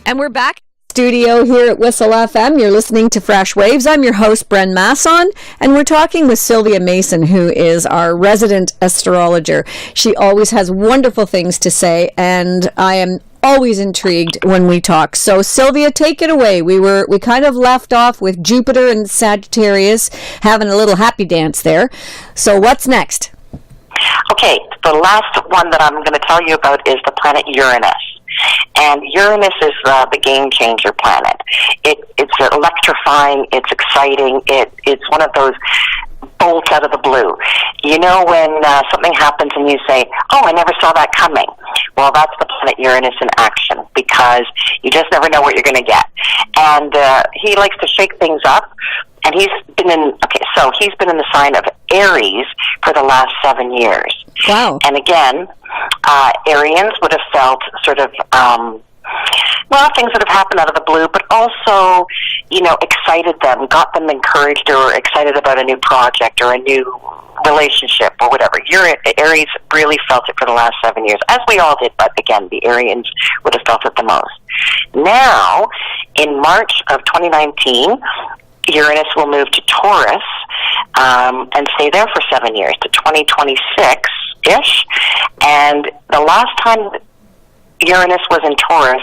And we're back studio here at Whistle FM. You're listening to Fresh Waves. I'm your host, Bren Masson, and we're talking with Sylvia Mason, who is our resident astrologer. She always has wonderful things to say, and I am always intrigued when we talk. So, Sylvia, take it away. We kind of left off with Jupiter and Sagittarius having a little happy dance there. So, what's next? Okay, the last one that I'm going to tell you about is the planet Uranus. And Uranus is the game changer planet. It's electrifying, it's exciting, it's one of those bolts out of the blue. You know when something happens and you say, oh, I never saw that coming. Well, that's the planet Uranus in action, because you just never know what you're going to get. And he likes to shake things up. And he's been in the sign of Aries for the last 7 years. Wow. And again, Arians would have felt sort of, things that have happened out of the blue, but also, excited them, got them encouraged or excited about a new project or a new relationship or whatever. Aries really felt it for the last 7 years, as we all did, but again, the Arians would have felt it the most. Now, in March of 2019, Uranus will move to Taurus and stay there for 7 years, to 2026-ish. And the last time Uranus was in Taurus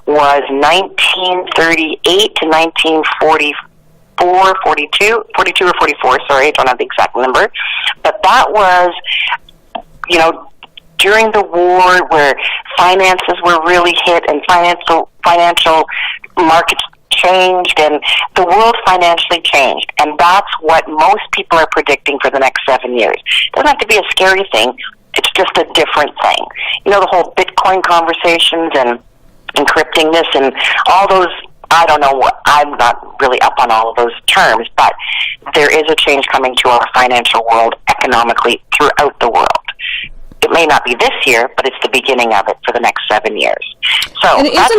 was 1938 to 1944, 42 or 44, sorry, I don't have the exact number. But that was, during the war where finances were really hit and financial markets changed and the world financially changed. And that's what most people are predicting for the next 7 years. It doesn't have to be a scary thing. It's just a different thing. The whole Bitcoin conversations and encrypting this and all those, I don't know what, I'm not really up on all of those terms, but there is a change coming to our financial world economically throughout the world. It may not be this year, but it's the beginning of it for the next 7 years. So and that's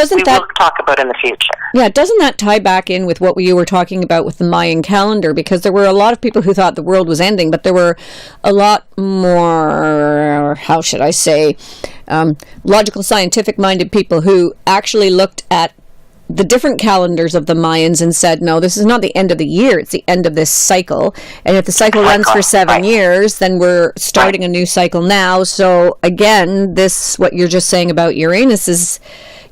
something we'll talk about in the future. Yeah, doesn't that tie back in with what you were talking about with the Mayan calendar? Because there were a lot of people who thought the world was ending, but there were a lot more, how should I say, logical, scientific-minded people who actually looked at the different calendars of the Mayans and said, no, this is not the end of the year, it's the end of this cycle. And if the cycle runs for 7 years, then we're starting a new cycle now. So again, what you're just saying about Uranus is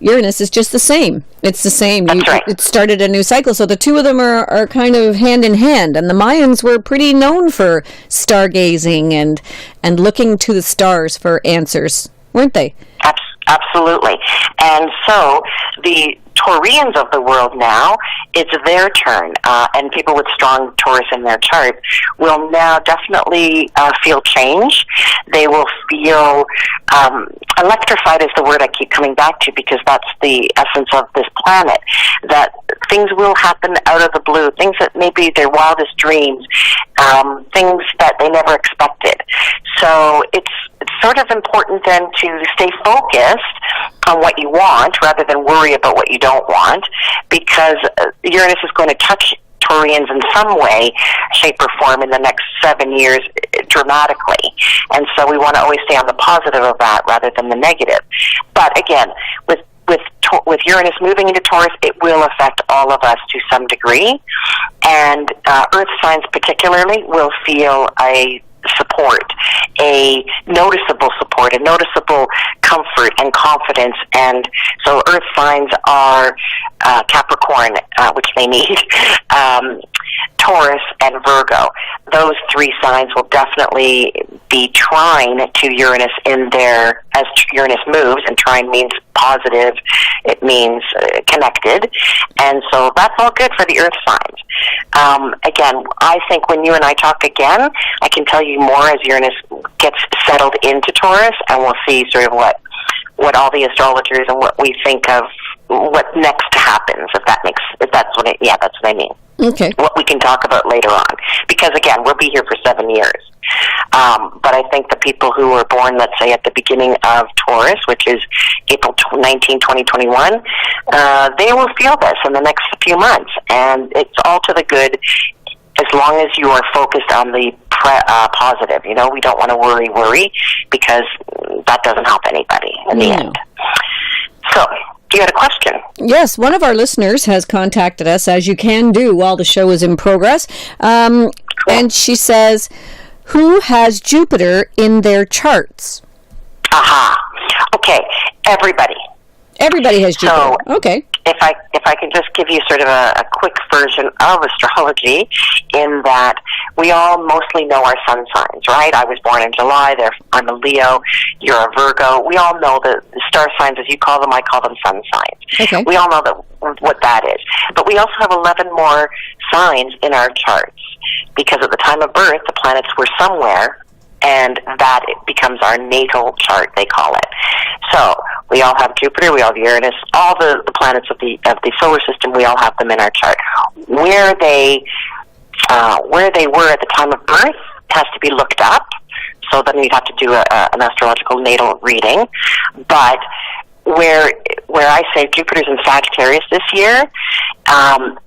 just the same. It's the same. It started a new cycle. So the two of them are kind of hand in hand. And the Mayans were pretty known for stargazing and looking to the stars for answers, weren't they? Absolutely. And so the Taurians of the world now, it's their turn, and people with strong Taurus in their chart will now definitely feel change. They will feel electrified is the word I keep coming back to, because that's the essence of this planet, that things will happen out of the blue, things that maybe their wildest dreams, things that they never expected. So it's sort of important then to stay focused on what you want rather than worry about what you don't want, because Uranus is going to touch Taurians in some way, shape, or form in the next 7 years dramatically. And so we want to always stay on the positive of that rather than the negative. But again, with Uranus moving into Taurus, it will affect all of us to some degree. And Earth signs particularly will feel a noticeable support, a noticeable comfort and confidence. And so Earth signs are Capricorn, which they need, Taurus, and Virgo. Those three signs will definitely be trine to Uranus as Uranus moves, and trine means positive, it means connected, and so that's all good for the Earth signs. Again, I think when you and I talk again, I can tell you more as Uranus gets settled into Taurus, and we'll see sort of what all the astrologers and what we think of what next happens, that's what I mean. Okay. What we can talk about later on. Because again, we'll be here for 7 years. But I think the people who were born, let's say, at the beginning of Taurus, which is April 19, 2021, they will feel this in the next few months. And it's all to the good as long as you are focused on the positive. We don't want to worry, because that doesn't help anybody in the end. So, You had a question? Yes, one of our listeners has contacted us, as you can do while the show is in progress. And she says, who has Jupiter in their charts? Aha. Okay, everybody. Everybody has Jupiter. So, okay. If I can just give you sort of a quick version of astrology, in that we all mostly know our sun signs, right? I was born in July, I'm a Leo, you're a Virgo. We all know the star signs, as you call them, I call them sun signs. Okay. We all know what that is. But we also have 11 more signs in our charts, because at the time of birth, the planets were somewhere, and that it becomes our natal chart, they call it. So we all have Jupiter, we all have Uranus, all the planets of the solar system, we all have them in our chart. Where they were at the time of birth has to be looked up, so then you'd have to do an astrological natal reading. But where I say Jupiter's in Sagittarius this year,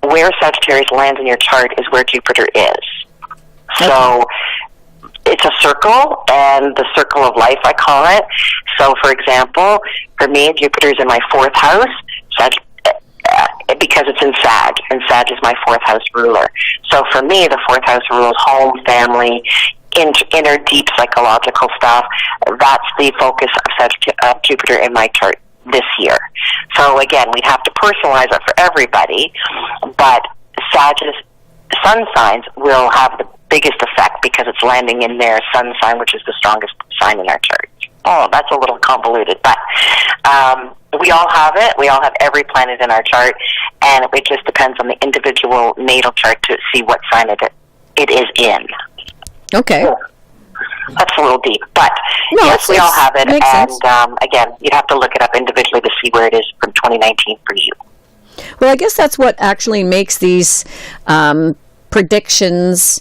where Sagittarius lands in your chart is where Jupiter is. So it's a circle, and the circle of life, I call it. So, for example, for me, Jupiter's in my 4th house, because it's in Sag, and Sag is my 4th house ruler. So for me, the 4th house rules home, family, inner deep psychological stuff. That's the focus of Jupiter in my chart this year. So again, we'd have to personalize it for everybody, but Sag's sun signs will have the biggest effect because it's landing in their sun sign, which is the strongest sign in our chart. Oh, that's a little convoluted, but we all have it. We all have every planet in our chart, and it just depends on the individual natal chart to see what sign it is in. Okay. That's a little deep, but no, yes, we all have it, and again, you'd have to look it up individually to see where it is from 2019 for you. Well, I guess that's what actually makes these predictions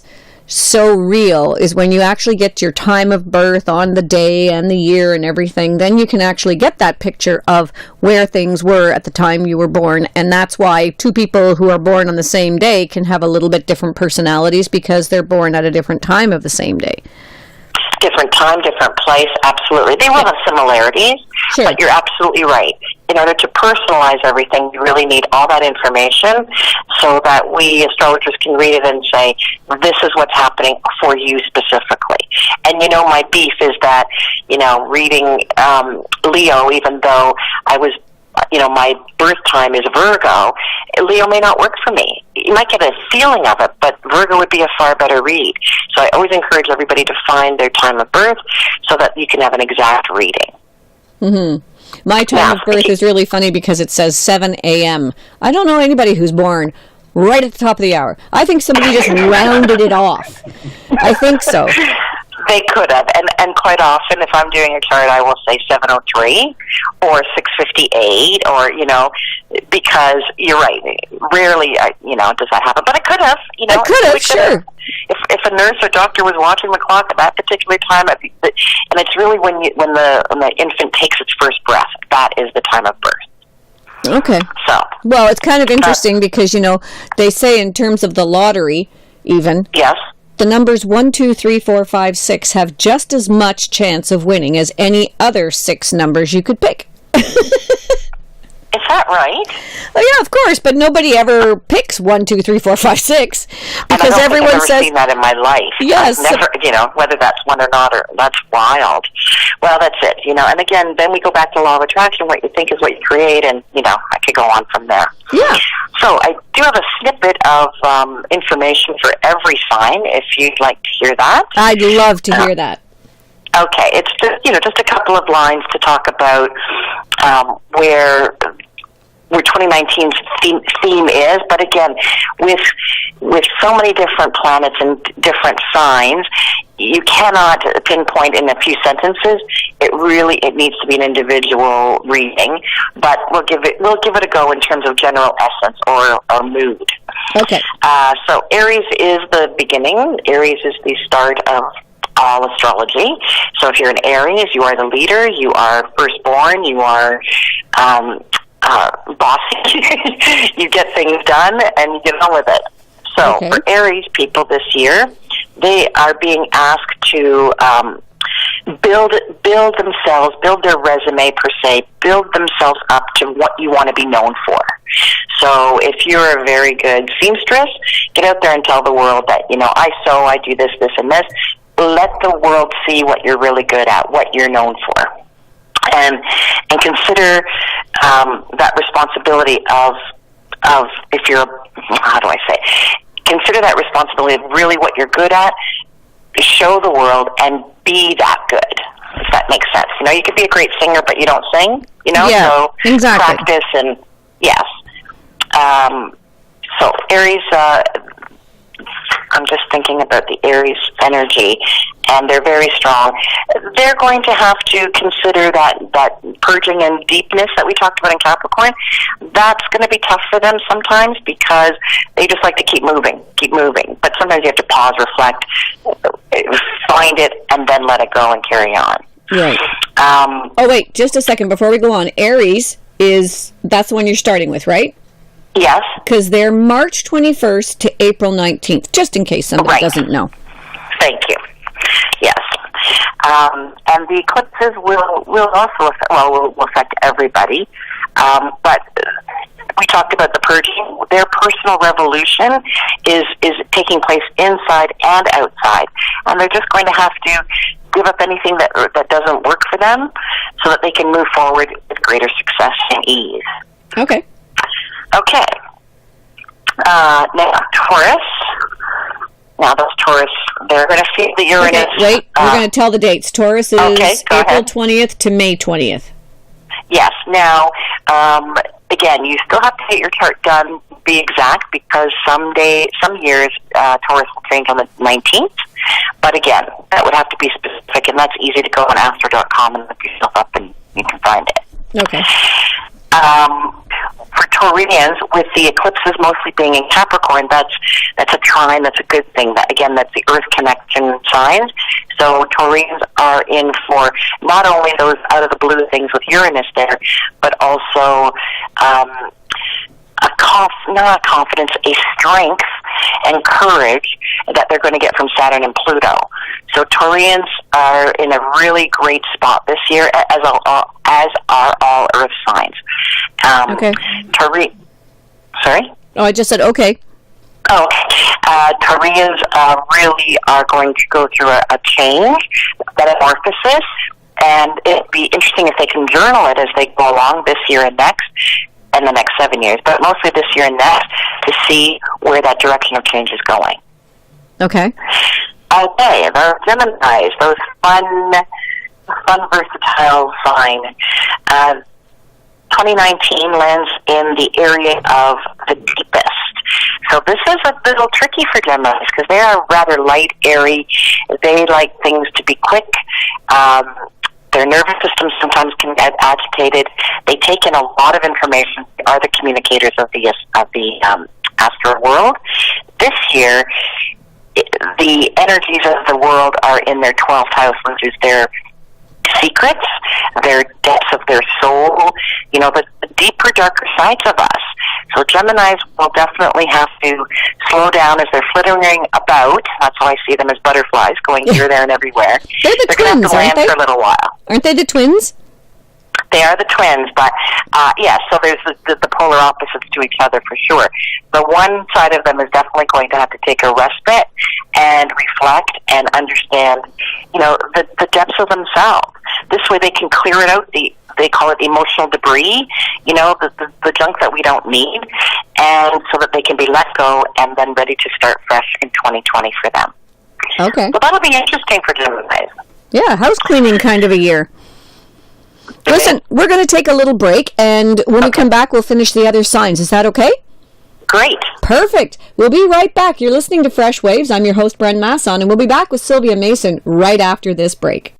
so real, is when you actually get your time of birth on the day and the year and everything, then you can actually get that picture of where things were at the time you were born. And that's why two people who are born on the same day can have a little bit different personalities, because they're born at a different time of the same day. Different time, different place, absolutely. They will have similarities, sure, but you're absolutely right. In order to personalize everything, you really need all that information so that we astrologers can read it and say, this is what's happening for you specifically. And, my beef is that, reading Leo, even though I was, my birth time is Virgo, Leo may not work for me. You might get a feeling of it, but Virgo would be a far better read. So I always encourage everybody to find their time of birth so that you can have an exact reading. Mm-hmm. My time of birth is really funny because it says 7 a.m. I don't know anybody who's born right at the top of the hour. I think somebody just rounded it off. I think so. They could have, and quite often, if I'm doing a chart, I will say 7:03 or 6:58, or because you're right. Rarely, does that happen, but it could have. It could have, sure. If a nurse or doctor was watching the clock at that particular time, and it's really when the infant takes its first breath, that is the time of birth. Okay. So, well, it's kind of interesting because they say in terms of the lottery, even. Yes. The numbers 1, 2, 3, 4, 5, 6 have just as much chance of winning as any other 6 numbers you could pick. Is that right? Oh, yeah, of course, but nobody ever picks 1, 2, 3, 4, 5, 6 because everyone I've says seen that in my life. Yes, I've never, whether that's one or not, or that's wild. Well, that's it, And again, then we go back to law of attraction. What you think is what you create, and I could go on from there. Yeah. So I do have a snippet of information for every sign, if you'd like to hear that. I'd love to hear that. Okay, it's just a couple of lines to talk about where 2019's theme is. But again, with so many different planets and different signs, you cannot pinpoint in a few sentences. It needs to be an individual reading. But we'll give it a go in terms of general essence or mood. Okay. So Aries is the beginning. Aries is the start of all astrology. So if you're an Aries, you are the leader, you are firstborn, you are bossy, you get things done, and you get on with it. So okay. For Aries people this year, they are being asked to build build their resume per se, build themselves up to what you want to be known for. So if you're a very good seamstress, get out there and tell the world that, I sew, I do this, this, and this. Let the world see what you're really good at, what you're known for. And consider that responsibility of if you're, how do I say, consider that responsibility of really what you're good at, show the world, and be that good, if that makes sense. You could be a great singer, but you don't sing, Yeah, so exactly. practice and, yes. So Aries, I'm just thinking about the Aries energy, and they're very strong. They're going to have to consider that purging and deepness that we talked about in Capricorn. That's going to be tough for them sometimes because they just like to keep moving. But sometimes you have to pause, reflect, find it, and then let it go and carry on. Right. Wait, just a second before we go on. Aries that's the one you're starting with, right? Yes. Because they're March 21st to April 19th, just in case somebody doesn't know. Thank you. Yes. And the eclipses will also affect everybody. But we talked about the purging. Their personal revolution is taking place inside and outside. And they're just going to have to give up anything that doesn't work for them so that they can move forward with greater success and ease. Okay. Okay. Now, Taurus. Now, those Taurus, they're going to feel the Uranus. Okay, wait, we're going to tell the dates. Taurus is April ahead. 20th to May 20th. Yes. Now, again, you still have to get your chart done, be exact, because some years, Taurus will change on the 19th. But again, that would have to be specific, and that's easy to go on astro.com and look yourself up, and you can find it. Okay. For Taurians, with the eclipses mostly being in Capricorn, that's a trine, that's a good thing. That's the Earth connection signs. So Taurians are in for not only those out of the blue things with Uranus there, but also not a confidence, a strength and courage that they're going to get from Saturn and Pluto. So Taurians are in a really great spot this year, as are all Earth signs. Okay. Sorry? Oh, I just said okay. Oh, Taurians really are going to go through a change, metamorphosis, and it'd be interesting if they can journal it as they go along this year and next, and the next 7 years, but mostly this year and next, to see where that direction of change is going. Okay. Okay, those Geminis, those fun versatile sign. 2019 lands in the area of the deepest. So this is a little tricky for Geminis because they are rather light, airy. They like things to be quick. Their nervous system sometimes can get agitated. They take in a lot of information. They are the communicators of the astral world. This year, the energies of the world are in their 12th house, which is their secrets, their depths of their soul, the deeper, darker sides of us. So Geminis will definitely have to slow down as they're flittering about. That's how I see them, as butterflies going here, there, and everywhere. They're the twins, going to have to land for a little while. Aren't they the twins? They are the twins, but so there's the polar opposites to each other for sure. The one side of them is definitely going to have to take a respite and reflect and understand, the depths of themselves. This way they can clear it out, they call it emotional debris, the junk that we don't need, and so that they can be let go and then ready to start fresh in 2020 for them. Okay. So that'll be interesting for Gemini. Yeah, house cleaning kind of a year. Listen, we're going to take a little break, and when we come back, we'll finish the other signs. Is that okay? Great. Perfect. We'll be right back. You're listening to Fresh Waves. I'm your host, Bren Masson, and we'll be back with Sylvia Mason right after this break.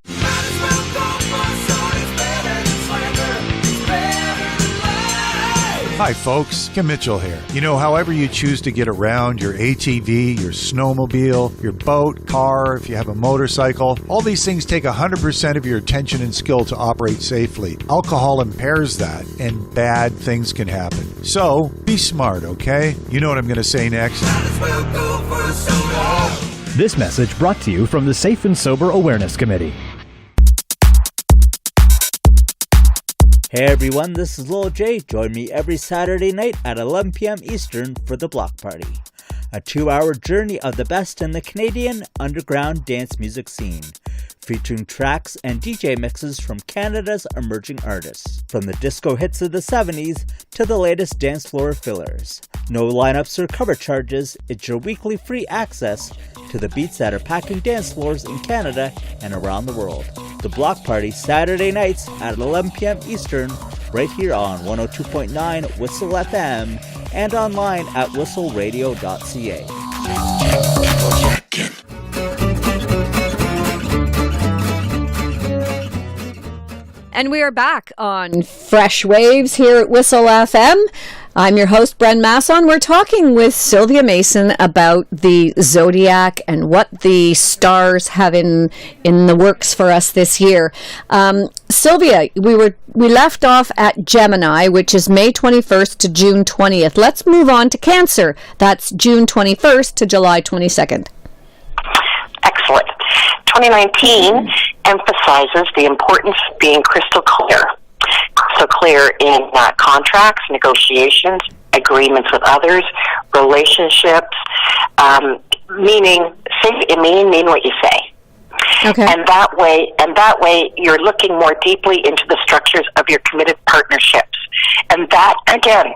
Hi folks, Kim Mitchell here. However you choose to get around, your ATV, your snowmobile, your boat, car, if you have a motorcycle, all these things take 100% of your attention and skill to operate safely. Alcohol impairs that, and bad things can happen. So, be smart, okay? You know what I'm going to say next. This message brought to you from the Safe and Sober Awareness Committee. Hey everyone, this is Lil J. Join me every Saturday night at 11 p.m. Eastern for The Block Party, a 2-hour journey of the best in the Canadian underground dance music scene, featuring tracks and DJ mixes from Canada's emerging artists, from the disco hits of the 70s to the latest dance floor fillers. No lineups or cover charges, it's your weekly free access to the beats that are packing dance floors in Canada and around the world. The Block Party, Saturday nights at 11 p.m. Eastern, right here on 102.9 Whistle FM and online at whistleradio.ca. And we are back on Fresh Waves here at Whistle FM. I'm your host, Bren Masson. We're talking with Sylvia Mason about the zodiac and what the stars have in the works for us this year. Sylvia, we left off at Gemini, which is May 21st to June 20th. Let's move on to Cancer. That's June 21st to July 22nd. Excellent. 2019 emphasizes the importance of being crystal clear. Crystal clear in contracts, negotiations, agreements with others, relationships, meaning mean what you say. Okay. And that way you're looking more deeply into the structures of your committed partnerships. And that, again,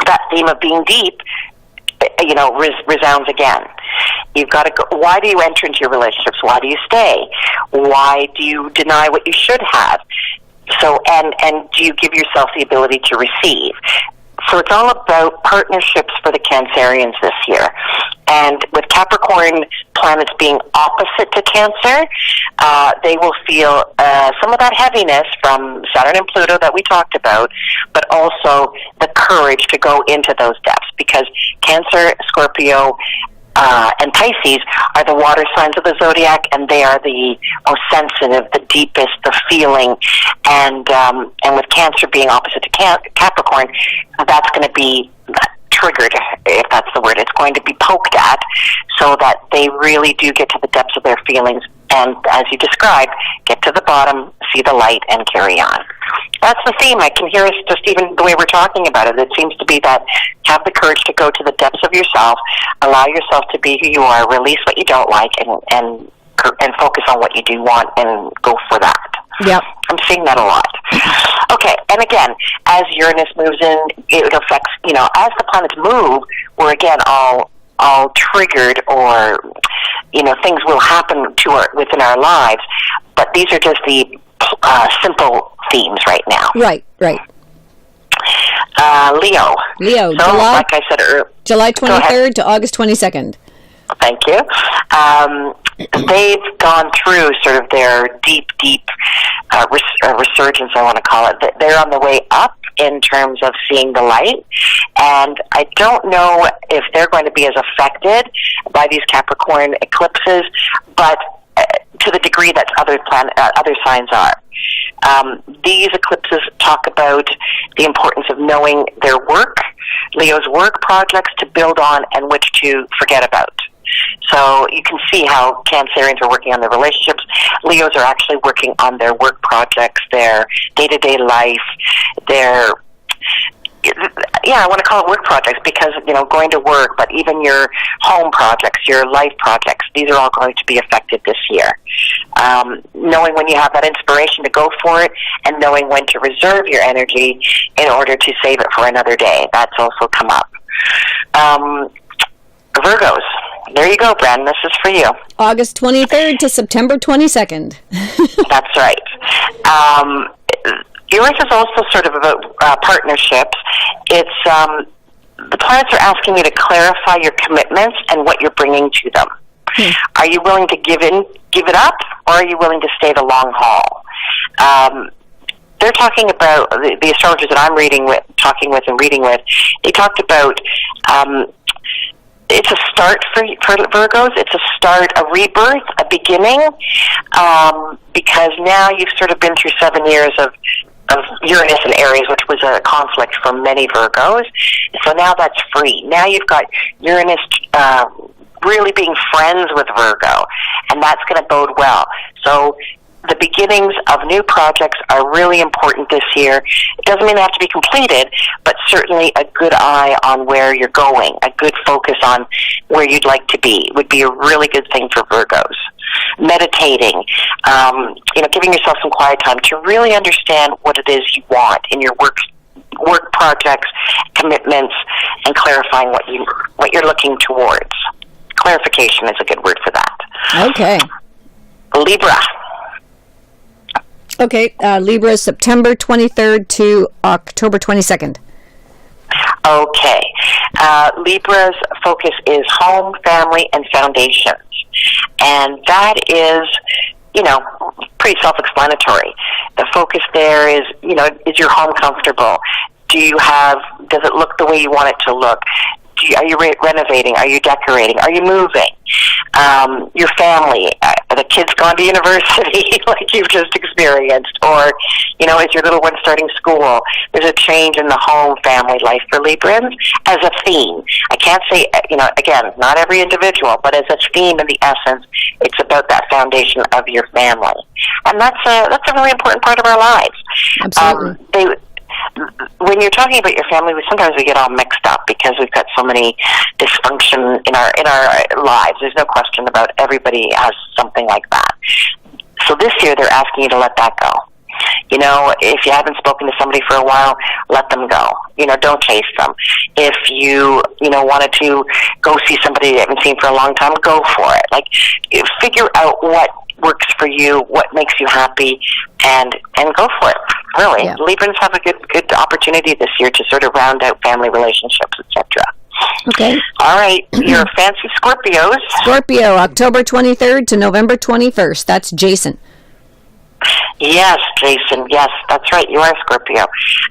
that theme of being deep, resounds again. You've got to go. Why do you enter into your relationships? Why do you stay? Why do you deny what you should have? So, and do you give yourself the ability to receive? So it's all about partnerships for the Cancerians this year. And with Capricorn planets being opposite to Cancer, they will feel some of that heaviness from Saturn and Pluto that we talked about, but also the courage to go into those depths, because Cancer, Scorpio, and Pisces are the water signs of the zodiac, and they are the most sensitive, the deepest, the feeling, and with Cancer being opposite to Capricorn, that's going to be triggered, if that's the word. It's going to be poked at, so that they really do get to the depths of their feelings, and as you described, get to the bottom, see the light, and carry on. That's the theme. I can hear us just even the way we're talking about it. It seems to be that have the courage to go to the depths of yourself, allow yourself to be who you are, release what you don't like, and focus on what you do want, and go for that. Yep. I'm seeing that a lot. Okay, and again, as Uranus moves in, it affects, as the planets move, we're again all triggered, or, things will happen within our lives, but these are just the simple themes right now. Right. Leo. So, July, like I said, July 23rd to August 22nd. Thank you. They've gone through sort of their deep resurgence, I want to call it. They're on the way up in terms of seeing the light, and I don't know if they're going to be as affected by these Capricorn eclipses, but to the degree that other signs are. These eclipses talk about the importance of knowing their work, Leo's work projects to build on and which to forget about. So you can see how Cancerians are working on their relationships. Leos are actually working on their work projects, their day-to-day life, I want to call it work projects because, going to work, but even your home projects, your life projects, these are all going to be affected this year. Knowing when you have that inspiration to go for it, and knowing when to reserve your energy in order to save it for another day. That's also come up. Virgos. There you go, Bren. This is for you. August 23rd to September 22nd. That's right. Yours is also sort of about partnerships. It's the planets are asking you to clarify your commitments and what you're bringing to them. Are you willing to give it up, or are you willing to stay the long haul? They're talking about the astrologers that I'm talking with and reading with. They talked about it's a start for Virgos. It's a start, a rebirth, a beginning, because now you've sort of been through 7 years of Uranus and Aries, which was a conflict for many Virgos. So now that's free. Now you've got Uranus really being friends with Virgo, and that's going to bode well. So the beginnings of new projects are really important this year. It doesn't mean they have to be completed, but certainly a good eye on where you're going, a good focus on where you'd like to be would be a really good thing for Virgos. Meditating, giving yourself some quiet time to really understand what it is you want in your work projects, commitments, and clarifying what you're looking towards. Clarification is a good word for that. Okay. Libra. Okay, Libra is September 23rd to October 22nd. Okay. Libra's focus is home, family, and foundations. And that is, pretty self-explanatory. The focus there is, is your home comfortable? Does it look the way you want it to look? Are you renovating? Are you decorating? Are you moving? Your family, are the kids gone to university like you've just experienced? Or, is your little one starting school? There's a change in the home family life for Librans as a theme. I can't say, again, not every individual, but as a theme in the essence, it's about that foundation of your family. And that's a really important part of our lives. Absolutely. When you're talking about your family, sometimes we get all mixed up because we've got so many dysfunction in our lives. There's no question about everybody has something like that. So this year they're asking you to let that go. If you haven't spoken to somebody for a while, let them go. Don't chase them. If you wanted to go see somebody you haven't seen for a long time, go for it. Like, figure out what works for you, what makes you happy, and go for it. Really, yeah. Librans have a good opportunity this year to sort of round out family relationships, etc. Okay. All right, your fancy Scorpios. Scorpio, October 23rd to November 21st. That's Jason. Yes, Jason. Yes, that's right. You are Scorpio.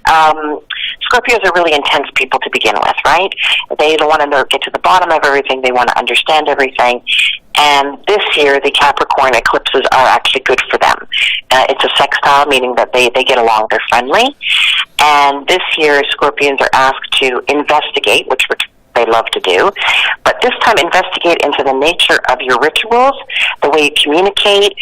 Scorpios are really intense people to begin with, right? They want to get to the bottom of everything. They want to understand everything. And this year, the Capricorn eclipses are actually good for them. It's a sextile, meaning that they get along. They're friendly. And this year, Scorpions are asked to investigate, which they love to do, but this time investigate into the nature of your rituals, the way you communicate,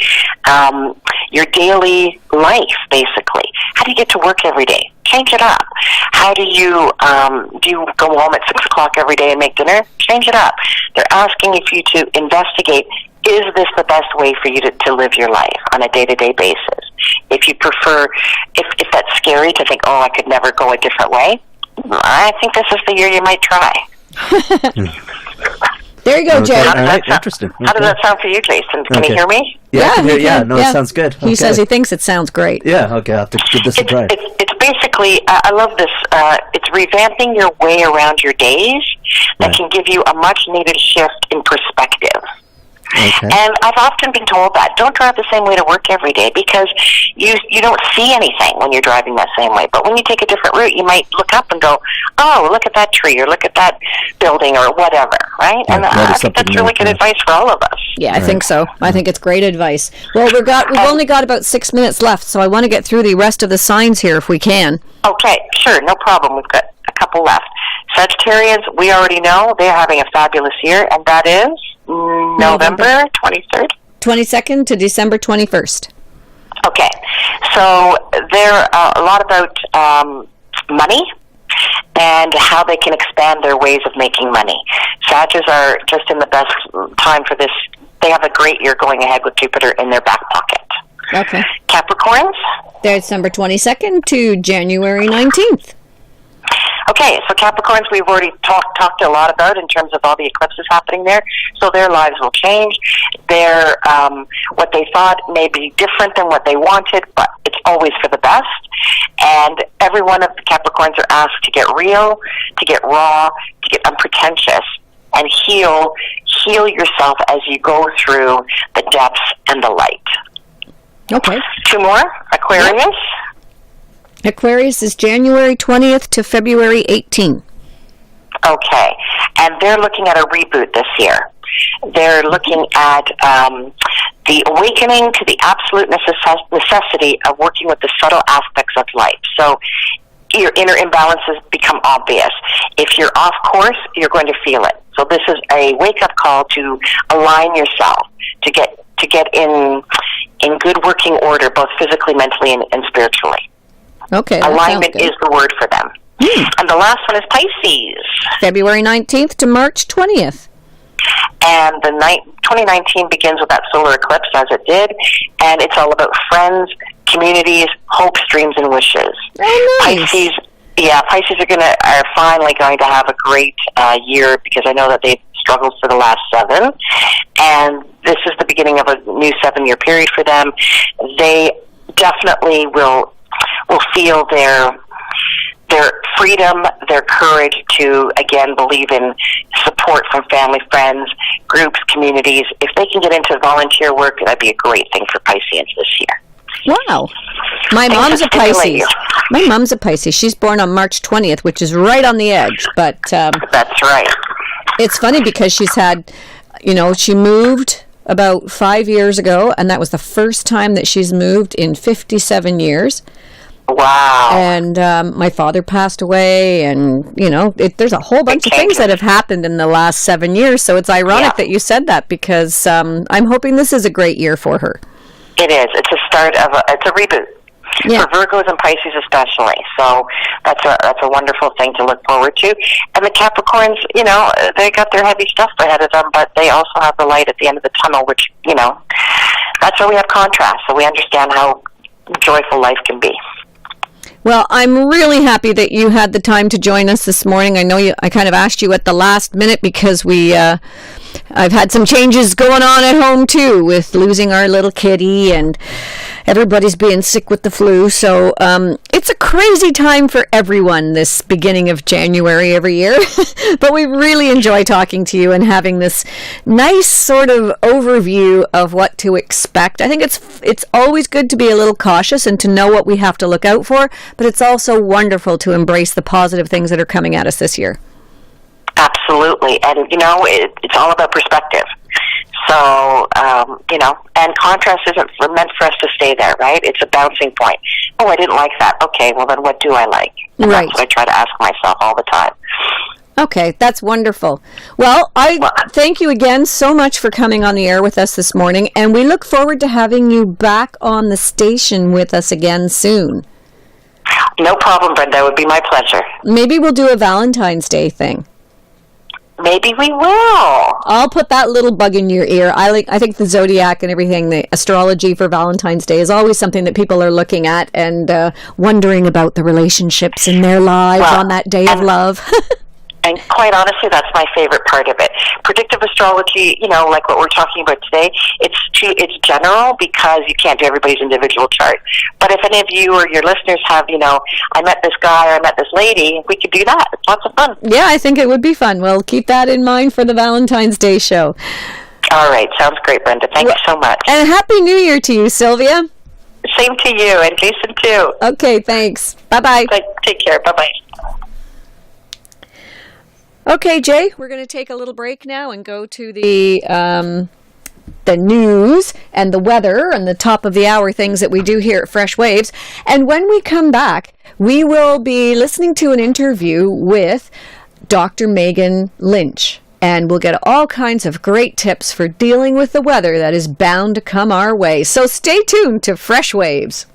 your daily life, basically. How do you get to work every day? Change it up. How do you go home at 6 o'clock every day and make dinner? Change it up. They're asking you to investigate, is this the best way for you to live your life on a day-to-day basis? If you prefer, if that's scary to think, I could never go a different way, I think this is the year you might try. There you go, Jay. All right, interesting. How does that sound for you, Jason? Can you hear me? Yeah, it sounds good. He says he thinks it sounds great. Yeah, okay, I'll have to give this a try. It's basically, I love this, it's revamping your way around your days that can give you a much-needed shift in perspective. Okay. And I've often been told that don't drive the same way to work every day because you don't see anything when you're driving that same way. But when you take a different route, you might look up and go, "Oh, look at that tree," or "Look at that building," or whatever. Right? Yeah, and I think that's really good advice for all of us. Yeah, I think so. I think it's great advice. Well, we've only got about 6 minutes left, so I want to get through the rest of the signs here if we can. Okay, sure, no problem. We've got a couple left. Sagittarians, we already know they're having a fabulous year, and that is November 23rd? 22nd to December 21st. Okay. So they're a lot about money and how they can expand their ways of making money. Sagittarians are just in the best time for this. They have a great year going ahead with Jupiter in their back pocket. Okay. Capricorns? They're December 22nd to January 19th. Okay, so Capricorns we've already talked a lot about in terms of all the eclipses happening there. So their lives will change. Their what they thought may be different than what they wanted, but it's always for the best. And every one of the Capricorns are asked to get real, to get raw, to get unpretentious, and heal yourself as you go through the depths and the light. Okay. 2 more. Aquarius. Yep. Aquarius is January 20th to February 18th. Okay. And they're looking at a reboot this year. They're looking at the awakening to the absolute necessity of working with the subtle aspects of life. So your inner imbalances become obvious. If you're off course, you're going to feel it. So this is a wake-up call to align yourself, to get in in good working order, both physically, mentally, and spiritually. Okay. Alignment is the word for them. And the last one is Pisces. February 19th to March 20th. And the 2019 begins with that solar eclipse, as it did, and it's all about friends, communities, hopes, dreams, and wishes. Oh, nice. Pisces are finally going to have a great year, because I know that they've struggled for the last 7, and this is the beginning of a new 7-year period for them. They definitely will feel their freedom, their courage to, again, believe in support from family, friends, groups, communities. If they can get into volunteer work, that'd be a great thing for Pisceans this year. Wow. My mom's a Pisces. My mom's a Pisces. She's born on March 20th, which is right on the edge. But that's right. It's funny because she's had, she moved about 5 years ago, and that was the first time that she's moved in 57 years. Wow. And my father passed away, and, there's a whole bunch of things that have happened in the last 7 years. So it's ironic that you said that, because I'm hoping this is a great year for her. It is. It's a start of it's a reboot. Yeah. For Virgos and Pisces especially. So that's a wonderful thing to look forward to. And the Capricorns, they got their heavy stuff ahead of them, but they also have the light at the end of the tunnel, which, that's why we have contrast, so we understand how joyful life can be. Well, I'm really happy that you had the time to join us this morning. I know I kind of asked you at the last minute because I've had some changes going on at home too, with losing our little kitty, and everybody's being sick with the flu. So it's a crazy time for everyone this beginning of January every year. But we really enjoy talking to you and having this nice sort of overview of what to expect. I think it's always good to be a little cautious and to know what we have to look out for, but it's also wonderful to embrace the positive things that are coming at us this year. Absolutely. And, it's all about perspective. So, and contrast isn't meant for us to stay there, right? It's a bouncing point. Oh, I didn't like that. Okay, well then what do I like? And right. That's what I try to ask myself all the time. Okay, that's wonderful. Well, I thank you again so much for coming on the air with us this morning, and we look forward to having you back on the station with us again soon. No problem, Brenda. It would be my pleasure. Maybe we'll do a Valentine's Day thing. Maybe we will. I'll put that little bug in your ear. I think the zodiac and everything, the astrology for Valentine's Day is always something that people are looking at and wondering about the relationships in their lives on that day of love. And quite honestly, that's my favorite part of it. Predictive astrology, like what we're talking about today, it's general because you can't do everybody's individual chart. But if any of you or your listeners have, I met this guy or I met this lady, we could do that. It's lots of fun. Yeah, I think it would be fun. We'll keep that in mind for the Valentine's Day show. All right. Sounds great, Brenda. Thank you so much. And Happy New Year to you, Sylvia. Same to you, and Jason too. Okay, thanks. Bye-bye. Take care. Bye-bye. Okay, Jay, we're going to take a little break now and go to the news and the weather and the top of the hour things that we do here at Fresh Waves. And when we come back, we will be listening to an interview with Dr. Megan Lynch. And we'll get all kinds of great tips for dealing with the weather that is bound to come our way. So stay tuned to Fresh Waves.